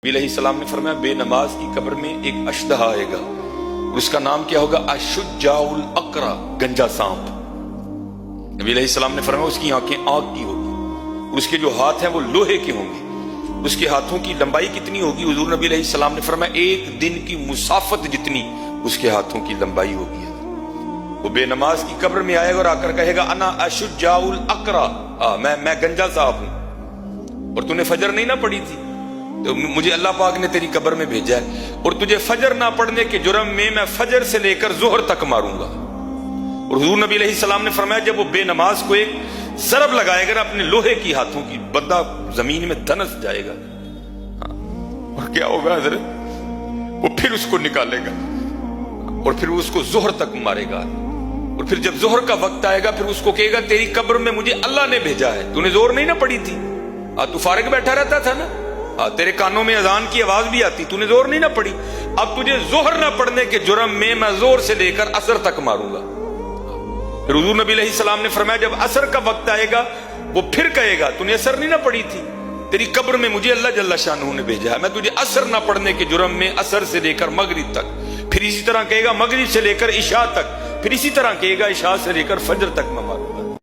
نبی علیہ السلام نے فرمایا بے نماز کی قبر میں ایک اشدہا آئے گا، اس کا نام کیا ہوگا؟ اشجاع الاقرع، گنجا سانپ۔ نبی علیہ السلام نے فرمایا اس کی آنکھیں آگ کی ہوگی، اس کے جو ہاتھ ہیں وہ لوہے کے ہوں گے، اس کے ہاتھوں کی لمبائی کتنی ہوگی؟ حضور نبی علیہ السلام نے فرمایا ایک دن کی مسافت جتنی اس کے ہاتھوں کی لمبائی ہوگی۔ وہ بے نماز کی قبر میں آئے گا اور آ کر کہے گا انا اشجاع الاقرع، میں گنجا سانپ ہوں، اور تو نے فجر نہیں نہ پڑھی تھی تو مجھے اللہ پاک نے تیری قبر میں بھیجا ہے، اور تجھے فجر نہ پڑھنے کے جرم میں فجر سے لے کر ظہر تک ماروں گا۔ اور حضور نبی علیہ السلام نے فرمایا جب وہ بے نماز کو ایک ضرب لگائے گا اپنے لوہے کی ہاتھوں کی، بندہ زمین میں دھنس جائے گا، اور کیا ہوگا حضرت؟ وہ پھر اس کو نکالے گا اور پھر اس کو ظہر تک مارے گا، اور پھر جب ظہر کا وقت آئے گا پھر اس کو کہے گا تیری قبر میں مجھے اللہ نے بھیجا ہے، تو نے زور نہیں نہ پڑی تھی، تو فارغ بیٹھا رہتا تھا نا، تیرے کانوں میں اذان کی آواز بھی آتی، تو نے زور نہیں نہ پڑی، اب تجھے ظہر نہ پڑھنے کے جرم میں زور سے لے کر عصر تک ماروں گا۔ پھر حضور نبی علیہ السلام نے فرمایا جب عصر کا وقت آئے گا وہ پھر کہے گا تو نے عصر نہیں نہ پڑھی تھی، تیری قبر میں مجھے اللہ جل شانہ نے بھیجا ہے، میں تجھے عصر نہ پڑھنے کے جرم میں عصر سے لے کر مغرب تک، پھر اسی طرح کہے گا مغرب سے لے کر عشاء تک، پھر اسی طرح کہے گا عشاء سے لے کر فجر تک